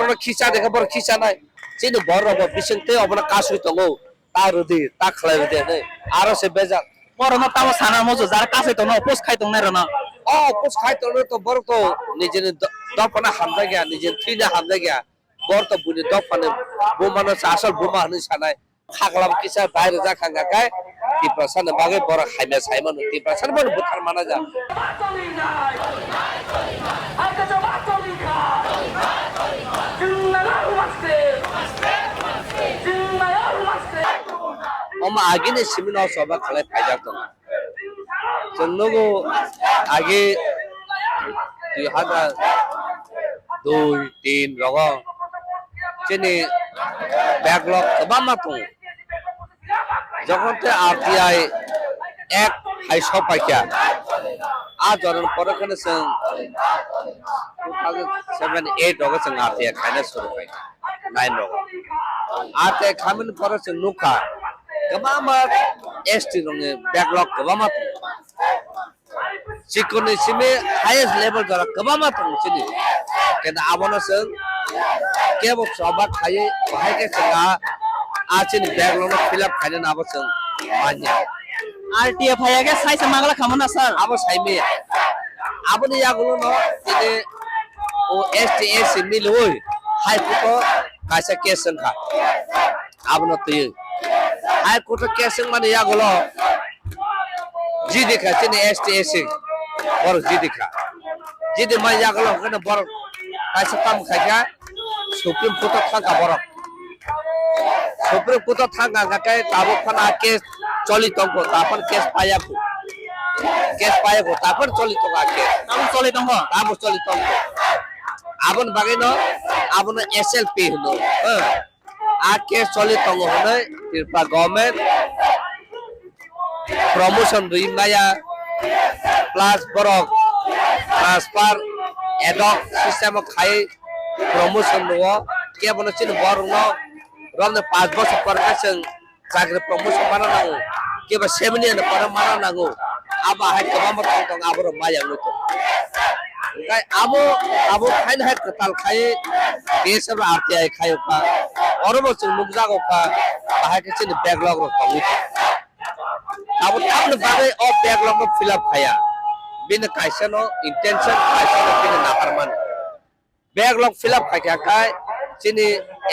borok kisa dekha borok kisa nai chini borok bisingte obna kasui tongo tarudi taklai de ne aro se beja বড় না তাও সানার মজু যারা কাছে তো না পোস্ট খাইতো না রে না pus khai to to borok to nijini dopana hamda gya nijin thina hamda gya bor to buni dopana bumano asal buma hanu sanai khaglam kisa baire ja khanga kai ti prasan bage borok haime saimon ti prasan bon buthar mana ja Oma agi ne simino soba khalai phaijak to jengnogo agi 2002-3 rogo chini backlog kebama to যখন তে RTI এক হাইসব পাইকা আ জরন পরখানে song 2007-8 রগে song RTI খাইনা শুরু পাই 9 রগে আতে come in পরে song নুকা kebama ST rongnya backlog kebama sikoni sime highest level jara kebama tong sini kena abono seng kebo soba khaye bahai ke senga achin backlog no fill up khaine na abo seng manya RTF হয়ে গে সাইসে মাগলা খামো না sir abo saime abo ni yagulo no ide o STS mil hoy hai puto kaisa ke sengkha abo no tuy hai koto keseng mane ya golo ji dikha chini STS bor ji dikha ji de ma ya golo kana bor kaisa kam khaja supreme koto thanga borok supreme koto thanga ga kai tabo khana kes choli tongko tapon kes payaku tapon choli tonga kes tabo choli tongko abon bageno abon SLP no आके चले तंग होने तिरपा government promotion रही माया plus बरक transfer ad hoc system खाई promotion लो के बनो चिन बरक no रमने 5 वर्ष पर के चाकरी प्रमोशन माना नागो के बा 7 ने पर माना नागो अब हाय कबम तंग आबरो माया नो तो काय आबो खाइन हाय कताल खाई के सब आरटीआई खायो का और वो नुकजागो का बाहर के चिन बैकलॉग रो तंग अब तब बागे और बैकलॉग में फिल अप खाया बिन काइसन नो इंटेंशन काइसन बिन नाफरमान बैकलॉग फिल अप खाया काय चिनी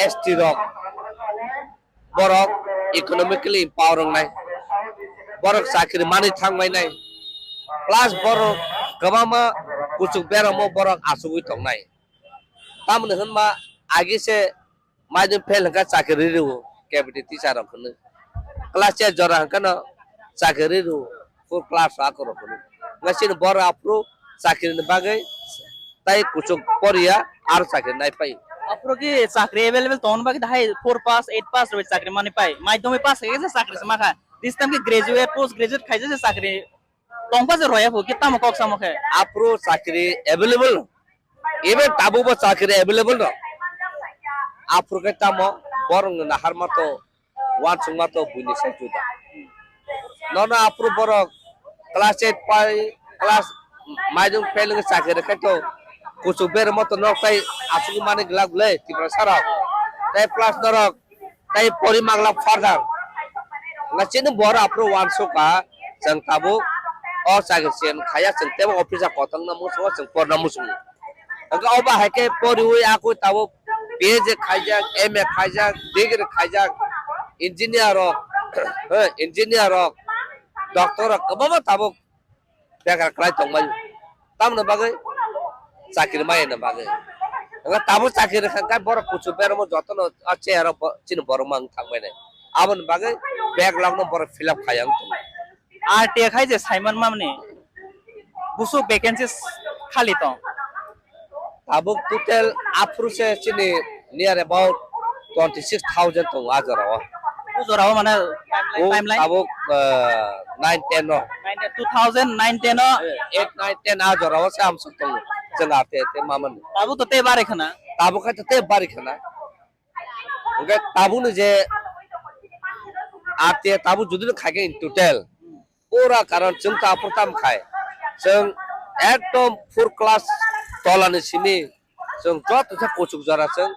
एसटी रॉक बरक इकोनॉमिकली एम्पावरिंग नाय बरक साखिर मानि थांबाय नाय प्लस बरक गबामा कुचुक बेरामो बरक आसुबि तंनाय तामने होनमा आगे से माजो फेल का चाकरी रो कैबिनेट टीचर रखने क्लास चे जरा हकन चाकरी रो फुल क्लास आ करो खने ngasiन बर आपरो चाकरी ने बागे ताई कुचुक परिया आर चाकरी नाय पाई आपरो की चाकरी अवेलेबल तोन बाकी हाई 4 पास 8 पास रो चाकरी माने पाई माध्यमिक पास है से चाकरी से माखा दिस टाइम की ग्रेजुएट पोस्ट ग्रेजुएट खाइजे से चाकरी तोंपा से रोया हो कितना मकक समख है आपरो चाकरी अवेलेबल even tabu ba चाकरी अवेलेबल रो आपरो के तामो borong na harmato wan sungmato buni se juda nona apro borok class 8 pai class maidung failing sakere khato kuchu ber moto noktai asuli mane glagle tibra sara tai plus dorok tai pori magla further ngachine bor apro wan suka jang tabu o sakere sen khaya jang tebo office kotang na muso jang porna musu aga oba hake pori ui aku tabu PhD खाइजाक MA खाइजाक degree खाइजाक engineer doctor कबा ताबो बेकार क्लाइ तंगमाय तामने बागै चाकरी my न बागै nga tabu चाकरी खंका बर कुछु बेरम जतन अच्छे हर चिन बरमां थांबाय नै आबन बागै बैग लागनो बर फिलअप खायां आरटीए खाइ जे साइमन मामने बुसु वैकेंसीज खाली त Tabuk total approve sini near about 26,000 to Azara. Uzora mana timeline? Tabuk 9-10 no. 2009-10 no. 8-9-10 Azara. Sam satu cengar te maman. Tabuk tu te bari khana. Tabuk kan te bari khana. Oke tabuk ni je arti tabuk judul khage in total. Pura karan cinta pertama khai. Seng atom 4 class tolane sini जों जत से कुचुक जरा जों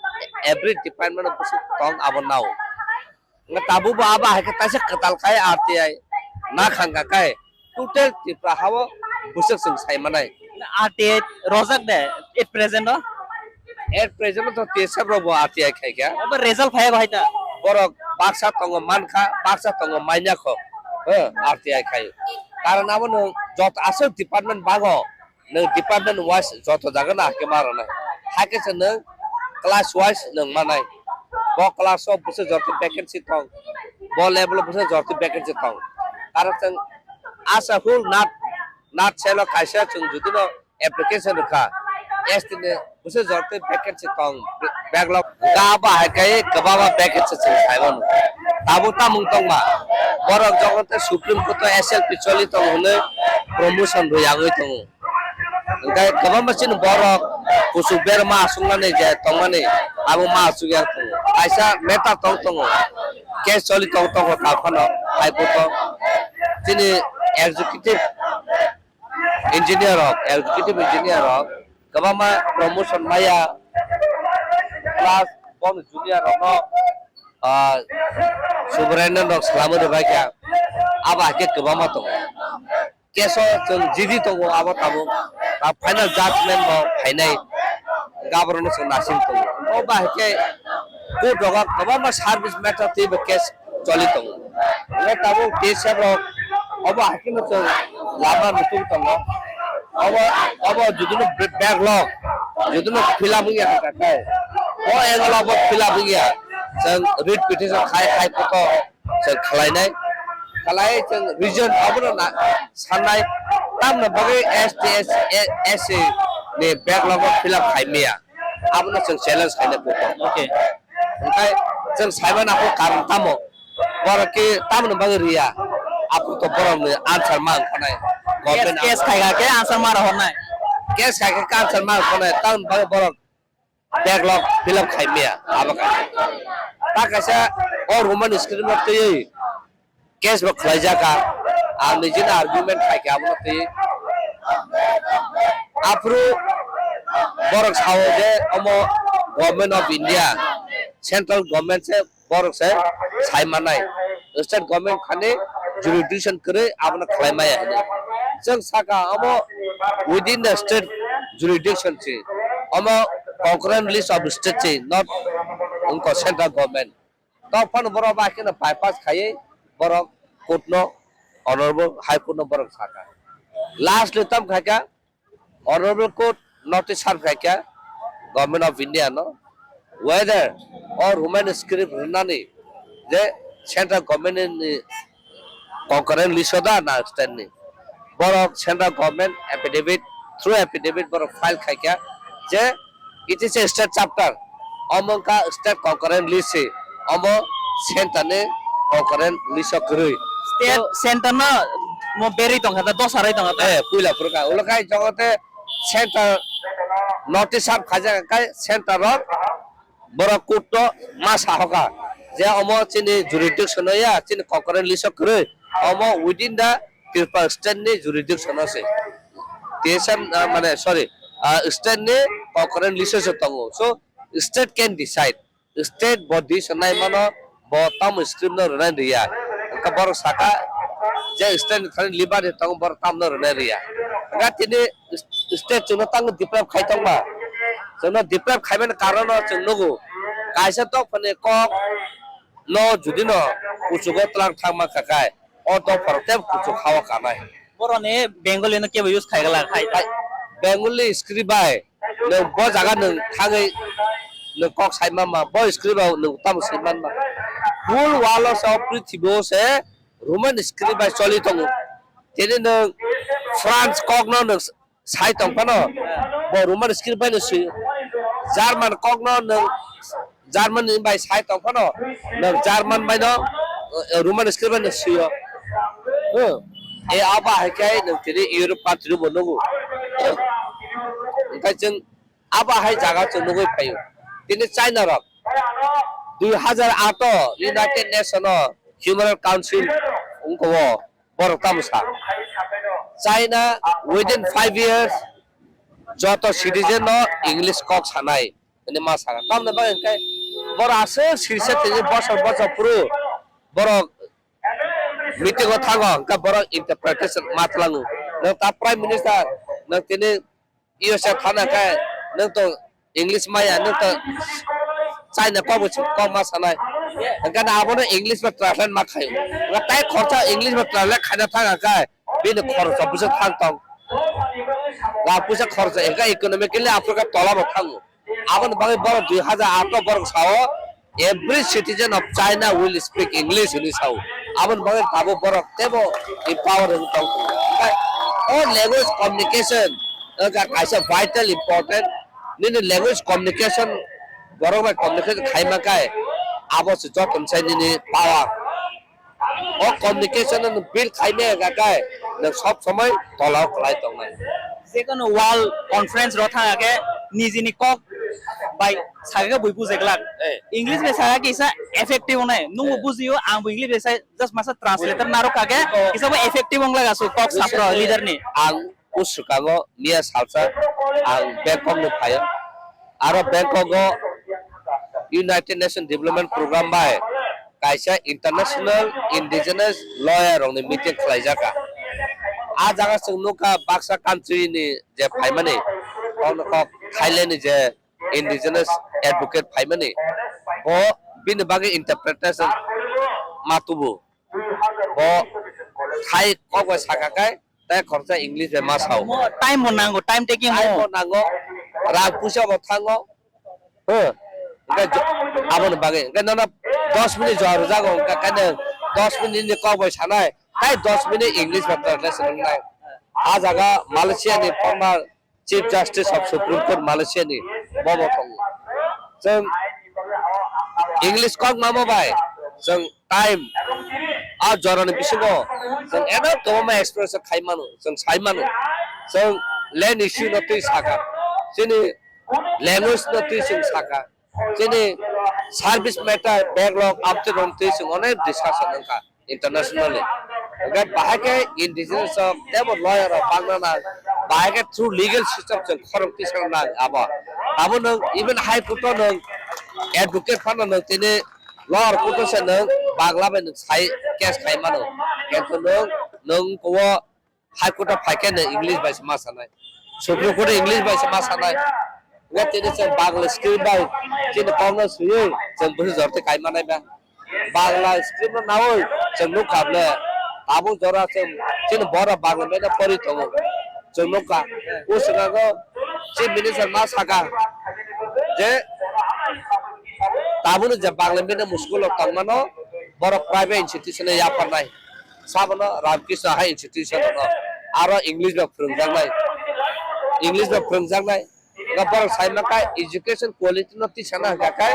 every department बुसुक तंग अब नाव nga tabu ba aba ha ka se katal kai RTI na khanga kai total tipra hawo busuk sing sai manai RTI rojak de at present no at present to tesa robo RTI khai kya এবার result ফাইয়া হয়তা borok baksa tongo mankha baksa tongo maina kho RTI khai karon abo no jot asuk department bago no department wise jot jaga na ke maro na ha ke se no class wise no manai bo class of buse jot vacancy tong bo level buse jot vacancy tong karon jeng asa hul not selo kaisa jeng judi no application kha estimate buse jot vacancy tong backlog ga ba ha kai gaba vacancy se saibon tabu tamung tong ma borok jogote supreme court SLP choli tong hone promotion royangoi tong ngai gaba machin borok kusuk ber ma sungane je tongmane abu ma sugya tong aisa meta tong tong case choli tong tong ta khono ai ko to tini executive engineer of gaba ma promotion maya class bon junior no Sovereign dok selama de baikya aba ke kebama to keso jeng jidi to aba tabu ta final judgment mo phainai governor se nasim to o ba ke ko doga kebama service matter te be case choli to ne tabu case ro aba hakim to lama mutu to aba judino backlog judino fill up ya ka kai o engala bo fill up ya जों writ petition खाय पतो जों खालाय जों region अबनो ना साननाय तामनो बगे STS SA ने बैकलॉग फिलअप खायमिया अबनो जों चैलेंज खायने पतो ओके ओमफ्राय जों साइबान आखो कारण तामो बरके तामनो बगे रिया आपको तो बरनो आंसर मांग खनाय गवर्नमेंट केस खायगा के आंसर मार होनाय केस खाय के आंसर मांग खनाय ताम बगे बरक बैकलॉग फिलअप खायमिया आबका takasa or human screen में तो ये केस में खलाजा का आप निजिन आर्गुमेंट खाई क्या बोलते तो ये आपरो बरक सावजे अमो government of India central government से बरक से साइमानाय स्टेट गवर्नमेंट खाने जुरिडिक्शन करे आपने खलाइमाया है जंग साका Amo within the state jurisdiction से अमो concurrent list of state से not उनको सेंट्रल गवर्नमेंट तो फन बरो बाकी न बाईपास खाए बरो कोर्ट नो ऑनरेबल हाई कोर्ट नो बरो साका लास्ट ले तब खा क्या ऑनरेबल कोर्ट नोटिस सर्व खा क्या गवर्नमेंट ऑफ इंडिया नो वेदर और ह्यूमन स्क्रिप्ट रनानी जे सेंट्रल गवर्नमेंट ने कंकरेंट लिसोदा ना स्टैंड ने बरो central government affidavit through affidavit बरो फाइल खा क्या जे it is a state chapter अमो का स्टेट कंकरेंट लिस्ट से अमो सेंटर ने कंकरेंट लिस्ट करे स्टेट सेंटर ना मो बेरी तंग था 10 आराई तंग था पुला पुरका उलकाय जगते सेंटर नोटिस आप खाजा काय सेंटर बरो कोट मास होका जे अमो चिनि जुरिडिक्शन या चिनि कंकरेंट लिस्ट करे अमो विदिन द ट्रिपल स्टेट ने जुरिडिक्शन से टेशन माने सॉरी स्टेट ने कंकरेंट लिस्ट से तंगो सो state can decide state body sanai mano botam stream no rana riya ka bor saka je state khani liba de tang bor tam no rana riya ga tini state chuno tang develop khai tang ba chuno develop khai ben karon chuno go kaisa to phane ko no judi no kuchugo tlang thang ma kakai o to protect kuchu khawa kanai बरने बेंगली न के use खायगला खाय Bengali script bye no bo jaga nung thangai no kok saima ma bo script no tam siman ma full wall of prithibo se roman script by choli tong tene no france kok no sai tong pa no bo roman script by no si german kok no german by sai tong pa no german by no roman script by no si yo e aba ha kai no tene europe patru bo no ओमफ्राय जों आबा हाय जागा जों नगै फायो दिनै China रक 2008 United nation human council उनको बरक तामसा China within 5 years যত citizen no English kok sanai ini masalah tamna bagen kai bor ase sirse tege bosor puru borok meeting o thango ka borok interpretation matlangu nang ta prime minister nang tini USA thana kai nang to English maya nang to China ko bu ko masanai kan abono English ma translate ma khai ga tai khorcha English ma translate khana thanga kai bin khorcha busa thang tong ga busa khorcha ega economically africa tola ma thangu abon bagai bor 2008 bor sao every citizen of China will speak English in sao abon bagai tabo bor tebo empower tong all language communication ga kaisa vital important ni language communication borok ba communication khaima kai abo se job komsai ni power o communication no bill khaime ga kai na sob সময় tolak khlai tong nai যে কোনো ওয়াল conference রথা আগে নিজেনি cock by Saga বই বুঝে গলাক English বে Saga কিসা effective নাই নু বুঝিও আং ইংলিশ বে সাই জাস্ট মাসা ট্রান্সলেটর নারো কাগে কিসা বো এফেক্টিভ অংলা গাসু কক ছাত্র leader ni ang usukago nia salsa ang Bangkok no phaya aro Bangkok go United Nations Development Program by kaisa international indigenous lawyer on the meeting khlaijaka a jaga sungnuka baksa country ni je phaimani on ko Thailand ni je indigenous advocate phaimani o bin bagi interpretation matubu o Thai ko ko sakakai ta khorcha English be masau time মনাঙ্গো time taking ai mo nango ra pusa bo thango abon bagai nana 10 minute jaru jago kane 10 minute ni ko bai sanai kai 10 minute English ma translation nai a jaga Malaysia ni former chief justice of Supreme Court Malaysia ni bobo thong jeng English kok mamo bai jeng time a jorani bisingo jeng ena to ma express khaimanu jeng saimanu jeng land issue no tui saka jeni language no tui sing saka jeni service matter backlog update on tui sing onek discussion ka internationally ga bahake indigenous of them lawyer of Bangla bahake through legal system jeng khorok tisang na abo no even high court no advocate fan no tini lawyer court se no Bangla ben sai case khaimanu kento no ko high court phaike no English by ma sanai Supreme Court English by ma sanai ga tini se Bangla script by tini Congress ye jeng bu jorte kaimanai ba Bangla script no naoi jeng no kable abo jora se tini bora Bangla me na pari to jeng no ka usna go chief minister ma saka je tabun je Bangla me na muskul tangmano bora private institution ya parnai sabana Ramkrishna High Institution no aro English ba phungjang nai English ba phungjang nai gabar sai ma kai education quality no ti sana ga kai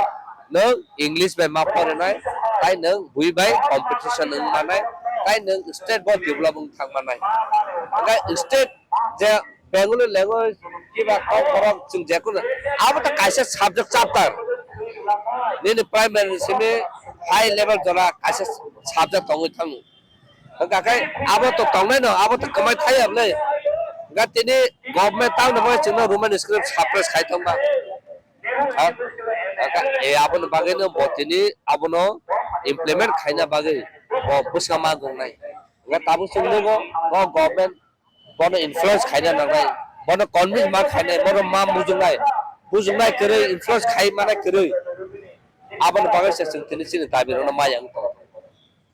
no English ba ma pare nai kai no bui bai competition nang manai kai no state board development thang manai kai state je Bengali language ki ba ko korok chung je kun abo ta kaisa subject chapter ni primary sime high level jara kaisa subject tong thang ga kai abo to tong nai no abo to kamai thai ab le ga tini government tang no chung no Roman script suppress khai thong ba e abon bagai no botini abono implement khaina bagai bo busama gong nai ga tabu chung no go government bono influence khaina na nai bono convince ma khaina bono ma mujungai kere influence khai mana kere abon bagai se chung tini sin tabi no ma yang to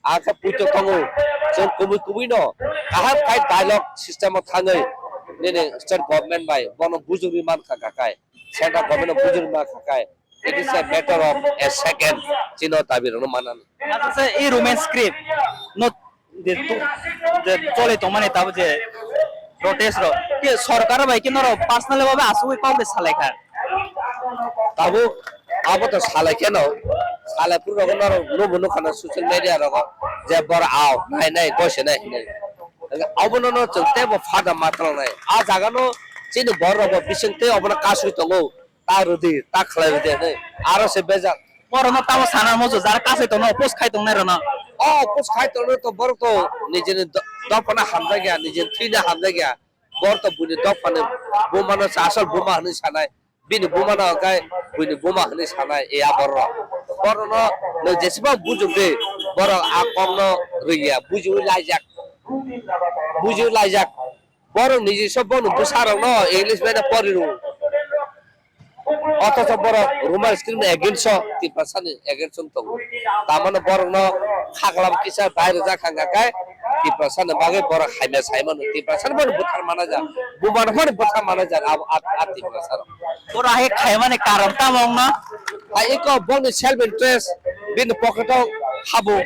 aka puto tongo jeng kubi no kahap kai dialogue system of thangai nene state government bai bono bujuri man kai central government bujuri man kai it is a matter of a second chino tabi no manan আচ্ছা এই romance script no যে চলে তো মানে তাও যে protest র কি সরকার ভাই কি নর পার্সোনাল ভাবে আসু কাউকে সালাইখা tabu abo to salai keno salai pur ro no bono khana social media ro je bor aw nai ko se nai abo no chute bo fada matro nai a jaga no chini bor ro bisingte obona kasu tongo ta rudi ta khlai rudi nai aro se beja বড় তাও সানার মজো যারা কাছে তো না post খাইতো না রে না pus khai to bor to nije dopana hamda gya nije thina hamda gya borto buni dofane bumano asal buma hani sanai bini bumano kai buni buma hani sanai e aborro borno no jesiba bujuge boro akongno riya buju lajak boro niji sobonu busarongno english bena poriru অথচ বড় রুমাল screen এগেন্সো 3% এগেন্সন তো তামানে বড় ন খাগলাম কিসা বাইরে যা খাঙ্গাকায় 3% বাগে বড় খাইমা সাইমান 3% বড় বুথার মানা যা বুমার বড় বুথার মানা যা আ 3% তোরা হে খাই মানে কারণ তা মং না আই ইকো বন সেলফ ইন্টারেস্ট বিন পকেটও হাবো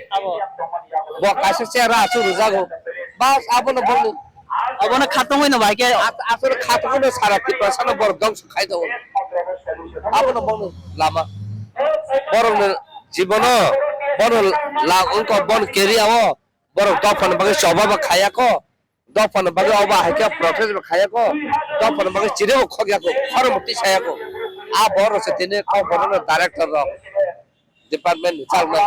ব কাছে চেরা আসু রুজাগো বাস আবন বন অবনে খাতম হইনো ভাইকে আসলে খাতমনো সারা 3% বড় দংশ খাই দাও আবন বন লামা বড় জীবন বড় লা অঙ্ক বন কেরিয়াও বড় দফন বাগে সবাবা খায়াকো দফন বাগে অবা হাইকে প্রফেস খায়াকো দফন বাগে চিরেও খগিয়াকো খরমতি ছায়াকো আ বড় সে দিনে ক বড় ডাইরেক্টর র ডিপার্টমেন্ট চালনা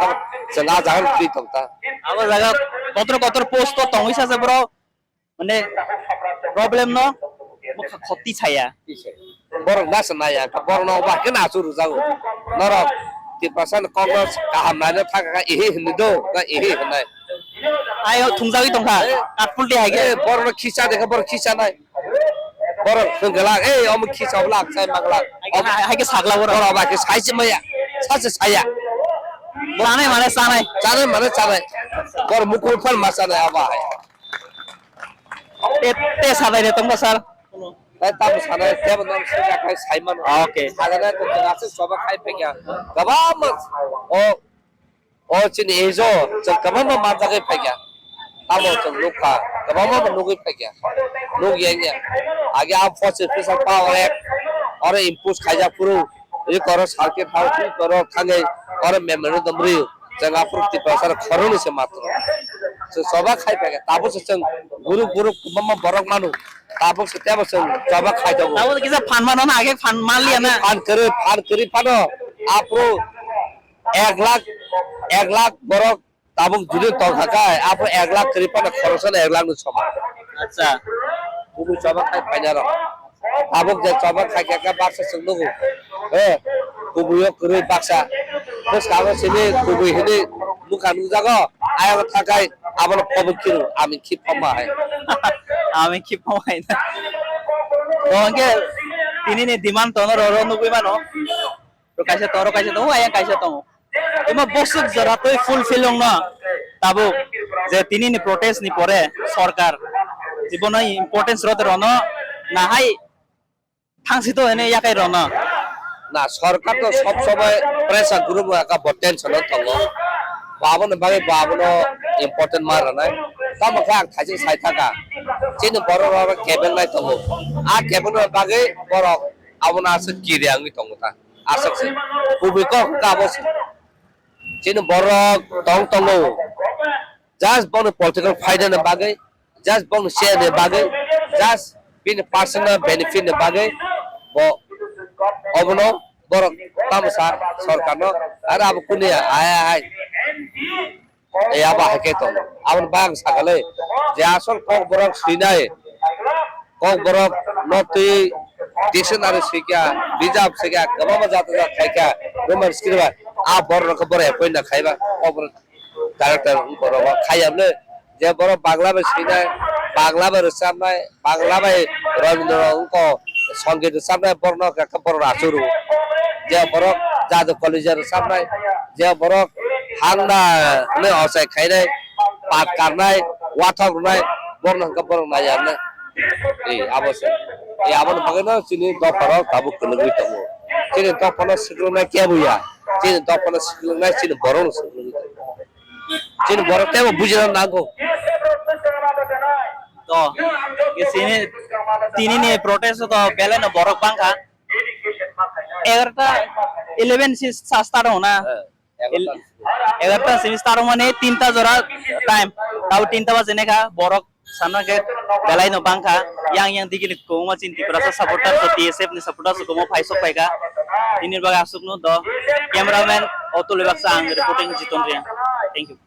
জনা জাগান ফ্রি তংতা আমার জায়গা কত পোস্ট তো হইছে আছে বড় মানে প্রবলেম ন ক্ষতি ছায়া বড় নাস নায়া বড় ন অবা কে না সুরু যাগো নর 3% কংগ্রেস কাহাম নানে থাকা এহে হিনিদো না এহে হনাই আই থুংজাগি তংখা কাটপুলটি হাইগে বড় খিসা দেখে বড় খিসা নাই বড় গলা এই অম খিসা বলা সাই মাগলা হাইগে সাগলা বড় বড় বাকি সাইছে মায়া সাইছে সায়া জানাই মানে জানাই জানে বড় মুকুল ফল মাসানে আবা হাই তে সাদাই রে তোমরা স্যার তাই তাম সানে কেবন সেটা খাই সাইমান ওকে সাদানে তো গাছে সবা খাই পেগা গবাম ও চিনি এজো চ গবাম মা জাগে পেগা আমো চ লোকা গবাম লোগই পেগা লোগ ইয়াঙ্গা আগে আপ ফসে ফিসা পাওয়ার এক और इम्पोज खाजा पुरो ये करो सारके फाउ करो खागे और मेमोरी दमरी जंगा प्रति प्रसार खरनु से मात्र so सभा खाइ पेगा ताबो से चंग गुरु मम्मा बरक मानु ताबो से त्याबो से सभा खाइ दबो তাও কিসা ফান মানো না আগে ফান মান লিয়া না फान करी फानो आपरो 1 लाख बरक ताबो जुदि तो खाकाय आपरो 1 लाख करी फानो खरच ना 1 लाख नु समान আচ্ছা गुरु सभा खाइ पाइना र abok je coba kakak baksa sungguh kubuyo kuri baksa terus kalau sini kubuy ini bukan jago ayo takai abon pabukir amin kip pamai আমি কি পাই না ওকে তিনি নে ডিমান্ড তো রো নুবই মানো তো কাইসা তো আয়া কাইসা তো এমা বসুক জরা তো ফুলফিলং না তাবো যে তিনি নি প্রটেস্ট নি পরে সরকার জীবনে ইম্পর্টেন্স রতে রন না হাই থাংসিতো এনে ইয়াকাই রন না সরকার তো সব সময় প্রেসার গ্রুপ একা টেনশন থাকো বাবন ইম্পর্টেন্ট মার নাই তাম খা খাইছে সাই থাকা চিনি বড় বড় কেবল নাই থাকো আর কেবল বাগে বড় আবনা আছে কিরিয়াঙ্গি থাকো আসছে কুবিক কাবস চিনি বড় তং জাস্ট বন পলিটিক্যাল ফাইডার বাগে জাস্ট বন শেয়ার বাগে জাস্ট বিন পার্সোনাল বেনিফিট বাগে অবনো বড় তামসা সরকার আর আব কুনিয়া আয় এই আবা হাকে তো আবন বাং সাগালে যে আসল কক বড় সিনাই কক বড় নতি ডিকশনারি শিখা রিজার্ভ শিখা গবামা জাত খাইকা রোমান স্ক্রিবা আ বড় রক বড় কইনা খাইবা কবর ডাইরেক্টর বড় খাইয়াবলে যে বড় বাংলা বে সিনাই বাংলা বে রসামনাই বাংলা বে রবীন্দ্র অঙ্ক সঙ্গীত সামনে বর্ণ একটা বড় আসুরু যে বড় জাদু কলেজের সামনে যে বড় হাংনা নে অসাই খাইনাই পাট কারনাই ওয়াথক নাই বর্ণ কা বড় নাই আর না এই অবশ্যই এই আবন বাগেনা চিনি দফর কাবু কলগি তমো চিনি দফর সিগল না কে বুয়া চিনি দফর সিগল না চিনি বড় সিগল চিনি বড় তেও বুঝিনা না গো তো sini tini nih protes to bela no borok bangka 11 si start ho na 11 si start mane 3ta jora time tau 3ta baje ne ka borok sana ke belai no bangka yang dikil ko ma cinti prasa supporter to TSF ni supporter ko mo paisok paika ini baga asuk no do cameraman otul baksa ang reporting jiton ria thank you